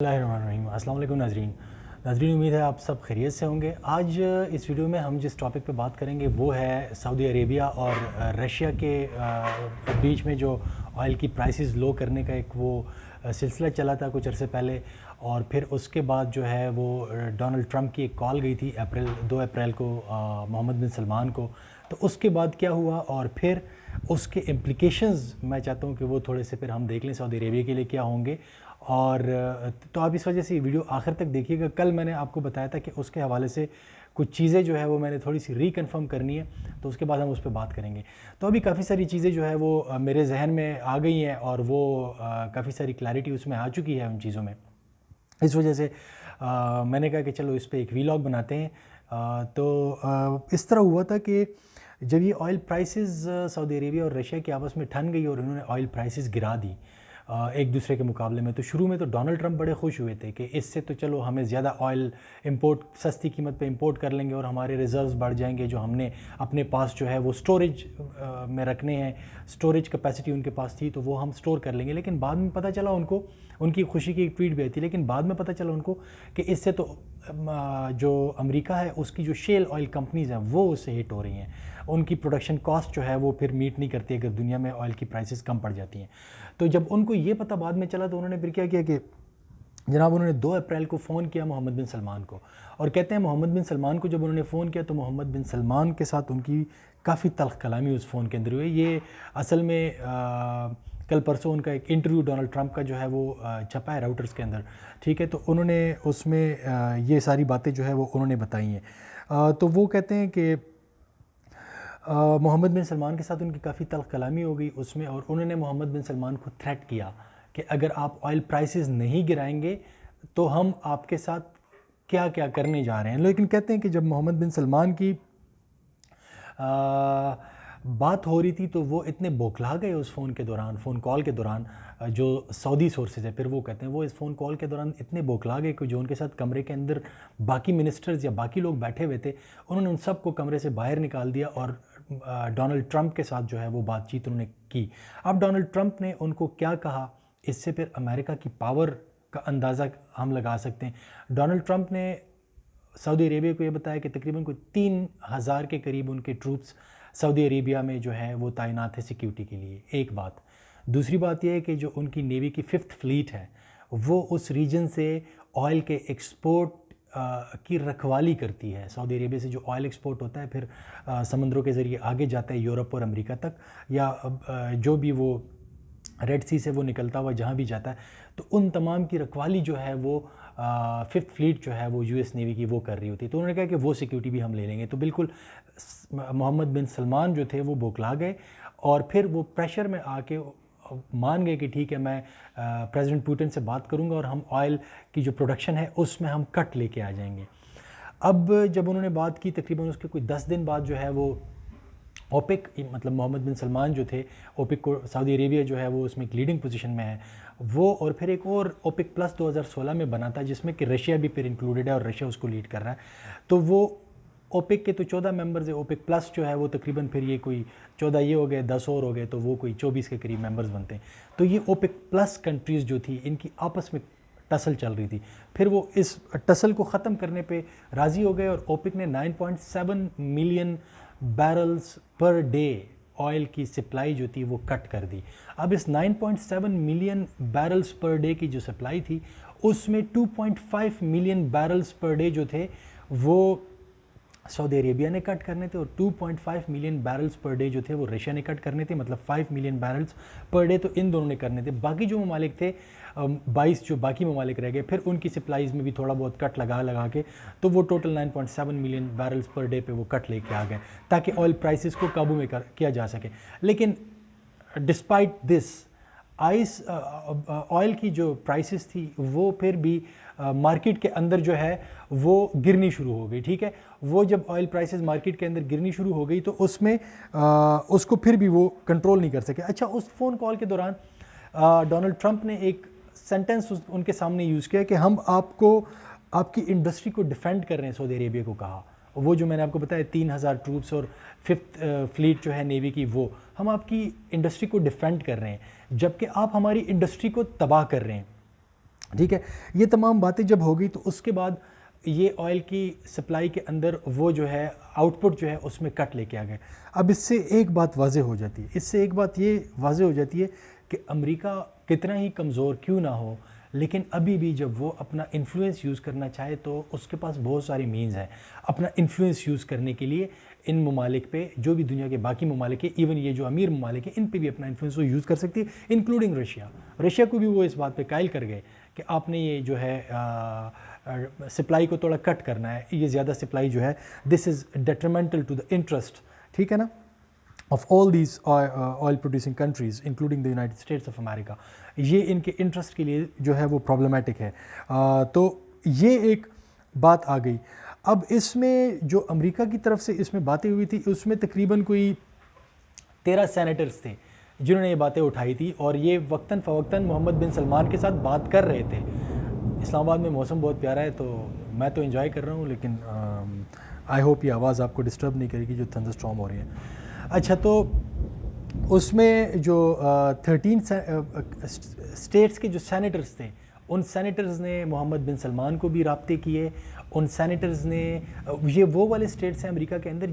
اللہ الرحمن الرحیم۔ السلام علیکم ناظرین، امید ہے آپ سب خیریت سے ہوں گے۔ آج اس ویڈیو میں ہم جس ٹاپک پہ بات کریں گے وہ ہے سعودی عربیہ اور رشیا کے بیچ میں جو آئل کی پرائسز لو کرنے کا ایک وہ سلسلہ چلا تھا کچھ عرصے پہلے، اور پھر اس کے بعد جو ہے وہ ڈونلڈ ٹرمپ کی ایک کال گئی تھی 2 اپریل کو محمد بن سلمان کو۔ تو اس کے بعد کیا ہوا اور پھر اس کے امپلیکیشنز میں چاہتا ہوں کہ وہ تھوڑے سے پھر ہم دیکھ لیں سعودی عربیہ کے لیے کیا ہوں گے، اور تو آپ اس وجہ سے یہ ویڈیو آخر تک دیکھیے گا۔ کل میں نے آپ کو بتایا تھا کہ اس کے حوالے سے کچھ چیزیں جو ہے وہ میں نے تھوڑی سی ری کنفرم کرنی ہے، تو اس کے بعد ہم اس پہ بات کریں گے۔ تو ابھی کافی ساری چیزیں جو ہے وہ میرے ذہن میں آ گئی ہیں اور وہ کافی ساری کلیئرٹی اس میں آ چکی ہے ان چیزوں میں، اس وجہ سے میں نے کہا کہ چلو اس پہ ایک ویلاگ بناتے ہیں۔ تو اس طرح ہوا تھا کہ جب یہ آئل پرائسز سعودی عربیہ اور رشیا کی آپس میں ٹھن گئی اور انہوں نے آئل پرائسز گرا دی ایک دوسرے کے مقابلے میں، تو شروع میں تو ڈونلڈ ٹرمپ بڑے خوش ہوئے تھے کہ اس سے تو چلو ہمیں زیادہ آئل امپورٹ سستی قیمت پہ امپورٹ کر لیں گے اور ہمارے ریزروز بڑھ جائیں گے، جو ہم نے اپنے پاس جو ہے وہ سٹوریج میں رکھنے ہیں، سٹوریج کیپیسٹی ان کے پاس تھی تو وہ ہم سٹور کر لیں گے۔ لیکن بعد میں پتہ چلا ان کی خوشی کی ایک ٹویٹ بھی آئی تھی، لیکن بعد میں پتہ چلا ان کو کہ اس سے تو جو امریکہ ہے اس کی جو شیل آئل کمپنیز ہیں وہ اس سے ہٹ ہو رہی ہیں، ان کی پروڈکشن کاسٹ جو ہے وہ پھر میٹ نہیں کرتی اگر دنیا میں آئل کی پرائسز کم پڑ جاتی ہیں۔ تو جب ان کو یہ پتہ بعد میں چلا تو انہوں نے پھر کیا کیا کہ جناب انہوں نے 2 اپریل کو فون کیا محمد بن سلمان کو، اور کہتے ہیں محمد بن سلمان کو جب انہوں نے فون کیا تو محمد بن سلمان کے ساتھ ان کی کافی تلخ کلامی اس فون کے اندر ہوئی۔ یہ اصل میں کل پرسوں ان کا ایک انٹرویو ڈونلڈ ٹرمپ کا جو ہے وہ چھپا ہے راؤٹرز کے اندر، ٹھیک ہے، تو انہوں نے اس میں یہ ساری باتیں جو ہے وہ انہوں نے بتائی ہیں۔ تو وہ کہتے ہیں کہ محمد بن سلمان کے ساتھ ان کی کافی تلخ کلامی ہو گئی اس میں، اور انہوں نے محمد بن سلمان کو تھریٹ کیا کہ اگر آپ آئل پرائسز نہیں گرائیں گے تو ہم آپ کے ساتھ کیا کیا کرنے جا رہے ہیں۔ لیکن کہتے ہیں کہ جب محمد بن سلمان کی بات ہو رہی تھی تو وہ اتنے بوکھلا گئے اس فون کال کے دوران، جو سعودی سورسز ہے پھر وہ کہتے ہیں وہ اس فون کال کے دوران اتنے بوکھلا گئے کہ جو ان کے ساتھ کمرے کے اندر باقی منسٹرز یا باقی لوگ بیٹھے ہوئے تھے انہوں نے ان سب کو کمرے سے باہر نکال دیا اور ڈونلڈ ٹرمپ کے ساتھ جو ہے وہ بات چیت انہوں نے کی۔ اب ڈونلڈ ٹرمپ نے ان کو کیا کہا، اس سے پھر امریکہ کی پاور کا اندازہ ہم لگا سکتے ہیں۔ ڈونلڈ ٹرمپ نے سعودی عربیہ کو یہ بتایا کہ تقریباً کوئی 3000 کے قریب ان کے ٹروپس سعودی عربیہ میں جو ہے وہ تعینات ہے سیکیورٹی کے لیے، ایک بات۔ دوسری بات یہ ہے کہ جو ان کی نیوی کی 5th فلیٹ ہے وہ اس ریجن سے آئل کے ایکسپورٹ کی رکھوالی کرتی ہے۔ سعودی عربیہ سے جو آئل ایکسپورٹ ہوتا ہے پھر سمندروں کے ذریعے آگے جاتا ہے یورپ اور امریکہ تک، یا جو بھی وہ ریڈ سی سے وہ نکلتا ہوا جہاں بھی جاتا ہے، تو ان تمام کی رکھوالی جو ہے وہ 5th فلیٹ جو ہے وہ یو ایس نیوی کی وہ کر رہی ہوتی ہے۔ تو انہوں نے کہا کہ وہ سیکیورٹی بھی ہم لے لیں گے۔ تو بالکل محمد بن سلمان جو تھے وہ بوکھلا گئے اور پھر وہ پریشر میں آ کے مان گئے کہ ٹھیک ہے میں پریزیڈنٹ پوٹن سے بات کروں گا اور ہم آئل کی جو پروڈکشن ہے اس میں ہم کٹ لے کے آ جائیں گے۔ اب جب انہوں نے بات کی تقریباً اس کے کوئی 10 دن بعد جو ہے وہ اوپیک، مطلب محمد بن سلمان جو تھے اوپیک کو، سعودی عربیہ جو ہے وہ اس میں ایک لیڈنگ پوزیشن میں ہے وہ، اور پھر ایک اور اوپیک پلس 2016 میں بنا تھا جس میں کہ رشیا بھی پھر انکلوڈڈ ہے اور رشیا اس کو لیڈ کر رہا ہے۔ تو وہ اوپیک کے تو 14 ممبرز ہیں، اوپیک پلس جو ہے وہ تقریباً پھر یہ کوئی 14 یہ ہو گئے، 10 اور ہو گئے، تو وہ کوئی 24 کے قریب ممبرز بنتے ہیں۔ تو یہ اوپیک پلس کنٹریز جو تھی ان کی آپس میں ٹسل چل رہی تھی، پھر وہ اس ٹسل کو ختم کرنے پہ راضی ہو گئے اور اوپیک نے 9.7 ملین بیرلز پر ڈے آئل کی سپلائی جو تھی وہ کٹ کر دی۔ اب اس 9.7 ملین بیرلز پر ڈے کی جو سپلائی تھی اس میں 2.5 ملین بیرلز پر ڈے جو تھے وہ سعودی عربیہ نے کٹ کرنے تھے، اور 2.5 ملین بیرلز پر ڈے جو تھے وہ رشیا نے کٹ کرنے تھے، مطلب 5 ملین بیرلز پر ڈے تو ان دونوں نے کرنے تھے۔ باقی جو ممالک تھے 22 جو باقی ممالک رہ گئے پھر ان کی سپلائیز میں بھی تھوڑا بہت کٹ لگا کے تو وہ ٹوٹل 9.7 ملین بیرلز پر ڈے پہ وہ کٹ لے کے آ گئے تاکہ آئل پرائسز کو قابو میں کیا جا سکے۔ لیکن ڈسپائٹ دس آئل کی جو پرائسز تھی وہ پھر بھی مارکیٹ کے اندر جو ہے وہ گرنی شروع ہو گئی، ٹھیک ہے۔ وہ جب آئل پرائسز مارکیٹ کے اندر گرنی شروع ہو گئی تو اس میں اس کو پھر بھی وہ کنٹرول نہیں کر سکے۔ اچھا، اس فون کال کے دوران ڈونلڈ ٹرمپ نے ایک سینٹنس ان کے سامنے یوز کیا کہ ہم آپ کی انڈسٹری کو ڈیفینڈ کر رہے ہیں، سعودی عربیہ کو کہا۔ وہ جو میں نے آپ کو بتایا 3000 ٹروپس اور 5th فلیٹ جو ہے نیوی کی، وہ ہم آپ کی انڈسٹری کو ڈیفینڈ کر رہے ہیں جبکہ آپ ہماری انڈسٹری کو تباہ کر رہے ہیں۔ ٹھیک ہے. یہ تمام باتیں جب ہو گئی تو اس کے بعد یہ آئل کی سپلائی کے اندر وہ جو ہے آؤٹ پٹ جو ہے اس میں کٹ لے کے آ گئے. اب اس سے ایک بات واضح ہو جاتی ہے، اس سے ایک بات یہ واضح ہو جاتی ہے کہ امریکہ کتنا ہی کمزور کیوں نہ ہو، لیکن ابھی بھی جب وہ اپنا انفلوئنس یوز کرنا چاہے تو اس کے پاس بہت ساری مینز ہیں اپنا انفلوئنس یوز کرنے کے لیے. ان ممالک پہ جو بھی دنیا کے باقی ممالک ہیں، ایون یہ جو امیر ممالک ہیں، ان پہ بھی اپنا انفلوئنس وہ یوز کر سکتی ہے، انکلوڈنگ رشیا کو بھی وہ اس بات پہ قائل کر گئے کہ آپ نے یہ جو ہے سپلائی کو تھوڑا کٹ کرنا ہے، یہ زیادہ سپلائی جو ہے دس از ڈیٹرمنٹل ٹو دا انٹرسٹ، ٹھیک ہے نا، of all these oil producing countries including the United States of America. یہ ان کے انٹرسٹ کے لیے جو ہے وہ پرابلمٹک ہے. تو یہ ایک بات آ گئی. اب اس میں جو امریکہ کی طرف سے اس میں باتیں ہوئی تھی، اس میں تقریباً کوئی 13 سینیٹرز تھے جنہوں نے یہ باتیں اٹھائی تھی، اور یہ وقتاً فوقتاً محمد بن سلمان کے ساتھ بات کر رہے تھے. اسلام آباد میں موسم بہت پیارا ہے تو میں تو انجوائے کر رہا ہوں، لیکن آئی ہوپ یہ آواز آپ کو ڈسٹرب نہیں کرے گی جو تھنڈر اسٹارم ہو رہی ہے. اچھا، تو اس میں جو 13 اسٹیٹس کے جو سینیٹرز تھے، ان سینیٹرز نے محمد بن سلمان کو بھی رابطے کیے. ان سینیٹرز نے، یہ وہ والے اسٹیٹس ہیں امریکہ کے اندر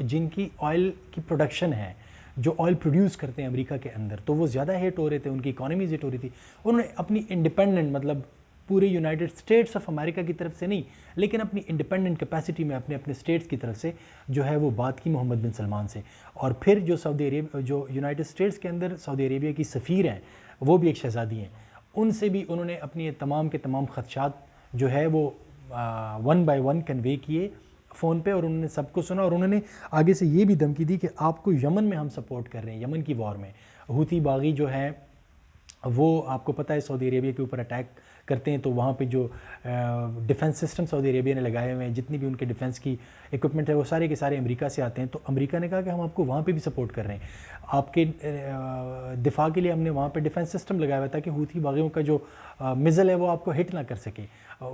جن کی آئل کی پروڈکشن ہے، جو آئل پروڈیوس کرتے ہیں امریکہ کے اندر، تو وہ زیادہ ہٹ ہو رہے تھے، ان کی اکانومیز ہٹ ہو رہی تھی. انہوں نے اپنی انڈیپینڈنٹ، مطلب پورے یونائٹڈ اسٹیٹس آف امریکہ کی طرف سے نہیں، لیکن اپنی انڈیپینڈنٹ کیپیسٹی میں اپنے اسٹیٹس کی طرف سے جو ہے وہ بات کی محمد بن سلمان سے. اور پھر جو یونائٹڈ اسٹیٹس کے اندر سعودی عربیہ کی سفیر ہیں، وہ بھی ایک شہزادی ہیں، ان سے بھی انہوں نے اپنی تمام کے تمام خدشات جو ہے وہ 1 بائی 1 کنوے کیے فون پہ، اور انہوں نے سب کو سنا. اور انہوں نے آگے سے یہ بھی دھمکی دی کہ آپ کو یمن میں ہم سپورٹ کر رہے ہیں، یمن کی وار میں. حوثی باغی جو ہیں وہ آپ کو پتہ ہے سعودی عربیہ کے اوپر اٹیک کرتے ہیں، تو وہاں پہ جو ڈیفنس سسٹم سعودی عربیہ نے لگائے ہوئے ہیں، جتنی بھی ان کے ڈیفنس کی اکوپمنٹ ہے، وہ سارے کے سارے امریکہ سے آتے ہیں. تو امریکہ نے کہا کہ ہم آپ کو وہاں پہ بھی سپورٹ کر رہے ہیں، آپ کے دفاع کے لیے ہم نے وہاں پہ ڈیفنس سسٹم لگایا ہوا ہے تاکہ حوثی باغیوں کا جو مزل ہے وہ آپ کو ہٹ نہ کر سکے،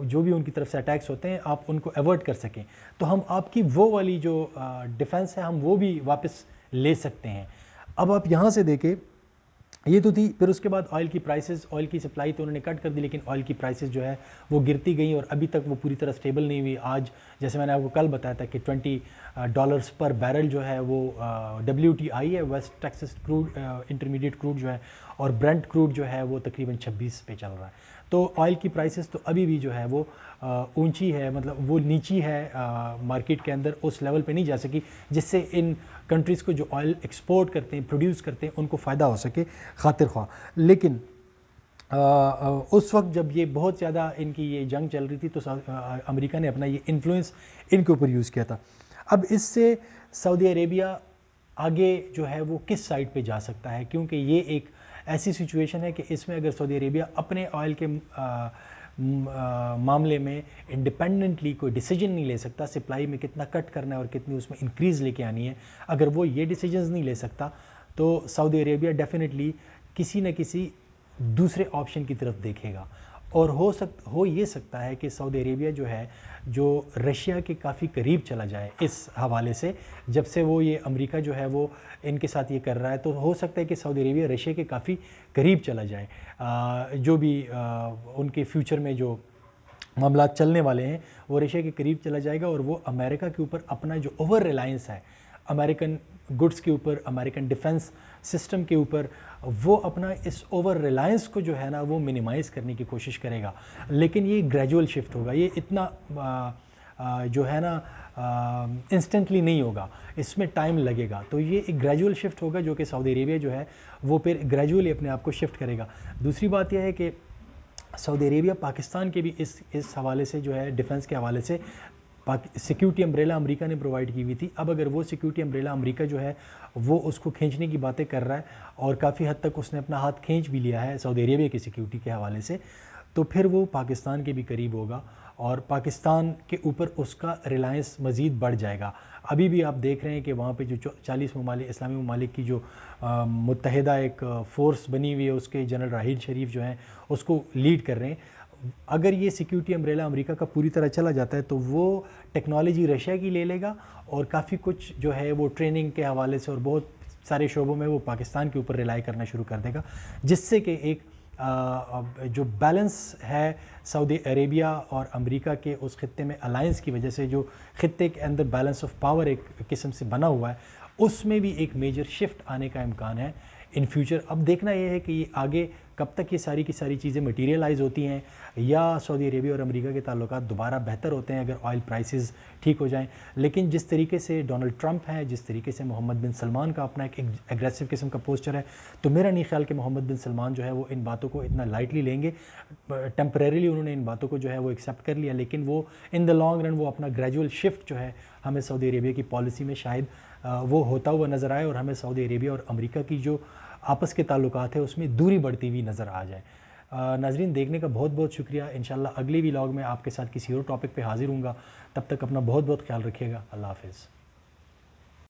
جو بھی ان کی طرف سے اٹیکس ہوتے ہیں آپ ان کو ایورٹ کر سکیں. تو ہم آپ کی وہ والی جو ڈیفنس ہے ہم وہ بھی واپس لے سکتے ہیں. اب آپ یہاں سے دیکھیں، یہ تو تھی. پھر اس کے بعد آئل کی پرائسز، آئل کی سپلائی تو انہوں نے کٹ کر دی، لیکن آئل کی پرائسز جو ہے وہ گرتی گئیں، اور ابھی تک وہ پوری طرح سٹیبل نہیں ہوئی. آج جیسے میں نے آپ کو کل بتایا تھا کہ $20 پر بیرل جو ہے وہ WTI ہے، West Texas crude intermediate crude جو ہے، اور برنٹ کروڈ جو ہے وہ تقریباً 26 پہ چل رہا ہے. تو آئل کی پرائسز تو ابھی بھی جو ہے وہ اونچی ہے، مطلب وہ نیچی ہے مارکیٹ کے اندر، اس لیول پہ نہیں جا سکی جس سے ان کنٹریز کو جو آئل ایکسپورٹ کرتے ہیں، پروڈیوس کرتے ہیں، ان کو فائدہ ہو سکے خاطر خواہ. لیکن اس وقت جب یہ بہت زیادہ ان کی یہ جنگ چل رہی تھی تو امریکہ نے اپنا یہ انفلوئنس ان کے اوپر یوز کیا تھا. اب اس سے سعودی عربیہ آگے جو ہے وہ کس سائڈ پہ جا سکتا ہے، کیونکہ یہ ایک ایسی سچویشن ہے کہ اس میں اگر سعودی عربیہ اپنے آئل کے معاملے میں انڈیپینڈنٹلی کوئی ڈیسیجن نہیں لے سکتا، سپلائی میں کتنا کٹ کرنا ہے اور کتنی اس میں انکریز لے کے آنی ہے، اگر وہ یہ ڈیسیجنز نہیں لے سکتا تو سعودی عربیہ ڈیفینیٹلی کسی نہ کسی دوسرے آپشن کی طرف دیکھے گا. اور ہو یہ سکتا ہے کہ سعودی عربیہ جو ہے جو رشیا کے کافی قریب چلا جائے اس حوالے سے، جب سے وہ یہ امریکہ جو ہے وہ ان کے ساتھ یہ کر رہا ہے، تو ہو سکتا ہے کہ سعودی عربیہ رشیا کے کافی قریب چلا جائے. جو بھی ان کے فیوچر میں جو معاملات چلنے والے ہیں وہ رشیا کے قریب چلا جائے گا، اور وہ امریکہ کے اوپر اپنا جو اوور ریلائنس ہے امریکن گڈس کے اوپر، امریکن ڈیفنس سسٹم کے اوپر، وہ اپنا اس اوور ریلائنس کو جو ہے نا وہ منیمائز کرنے کی کوشش کرے گا. لیکن یہ گریجول شفٹ ہوگا، یہ اتنا جو ہے نا انسٹنٹلی نہیں ہوگا، اس میں ٹائم لگے گا. تو یہ ایک گریجول شفٹ ہوگا جو کہ سعودی عربیہ جو ہے وہ پھر گریجولی اپنے آپ کو شفٹ کرے گا. دوسری بات یہ ہے کہ سعودی عربیہ پاکستان کے بھی اس حوالے سے جو ہے ڈیفنس کے حوالے سے سیکیورٹی امبریلا امریکہ نے پرووائڈ کی ہوئی تھی. اب اگر وہ سیکیورٹی امبریلا امریکہ جو ہے وہ اس کو کھینچنے کی باتیں کر رہا ہے، اور کافی حد تک اس نے اپنا ہاتھ کھینچ بھی لیا ہے سعودی عربیہ کی سیکیورٹی کے حوالے سے، تو پھر وہ پاکستان کے بھی قریب ہوگا اور پاکستان کے اوپر اس کا ریلائنس مزید بڑھ جائے گا. ابھی بھی آپ دیکھ رہے ہیں کہ وہاں پہ جو 40 ممالک اسلامی ممالک کی جو متحدہ ایک فورس بنی ہوئی ہے، اس کے جنرل راحیل شریف جو ہیں اس کو لیڈ کر رہے ہیں. اگر یہ سیکیورٹی امبریلا امریکہ کا پوری طرح چلا جاتا ہے تو وہ ٹیکنالوجی رشیا کی لے لے گا، اور کافی کچھ جو ہے وہ ٹریننگ کے حوالے سے اور بہت سارے شعبوں میں وہ پاکستان کے اوپر ریلائی کرنا شروع کر دے گا، جس سے کہ ایک جو بیلنس ہے سعودی عربیہ اور امریکہ کے اس خطے میں الائنس کی وجہ سے، جو خطے کے اندر بیلنس آف پاور ایک قسم سے بنا ہوا ہے، اس میں بھی ایک میجر شفٹ آنے کا امکان ہے ان فیوچر۔ اب دیکھنا یہ ہے کہ یہ آگے کب تک یہ ساری کی ساری چیزیں مٹیریلائز ہوتی ہیں، یا سعودی عربیہ اور امریکہ کے تعلقات دوبارہ بہتر ہوتے ہیں اگر آئل پرائسز ٹھیک ہو جائیں۔ لیکن جس طریقے سے ڈونلڈ ٹرمپ ہے، جس طریقے سے محمد بن سلمان کا اپنا ایک ایگریسو قسم کا پوسچر ہے، تو میرا نہیں خیال کہ محمد بن سلمان جو ہے وہ ان باتوں کو اتنا لائٹلی لیں گے۔ ٹیمپریریلی انہوں نے ان باتوں کو جو ہے وہ ایکسیپٹ کر لیا، لیکن وہ ان دا لانگ رن وہ اپنا گریجول شفٹ جو ہے ہمیں سعودی عربیہ کی پالیسی میں شاید وہ ہوتا ہوا نظر آئے، اور ہمیں سعودی عربیہ اور امریکہ کی جو آپس کے تعلقات ہیں اس میں دوری بڑھتی ہوئی نظر آ جائے۔ ناظرین دیکھنے کا بہت بہت شکریہ۔ انشاءاللہ اگلی ولاگ میں آپ کے ساتھ کسی اور ٹاپک پہ حاضر ہوں گا، تب تک اپنا بہت بہت خیال رکھیے گا۔ اللہ حافظ۔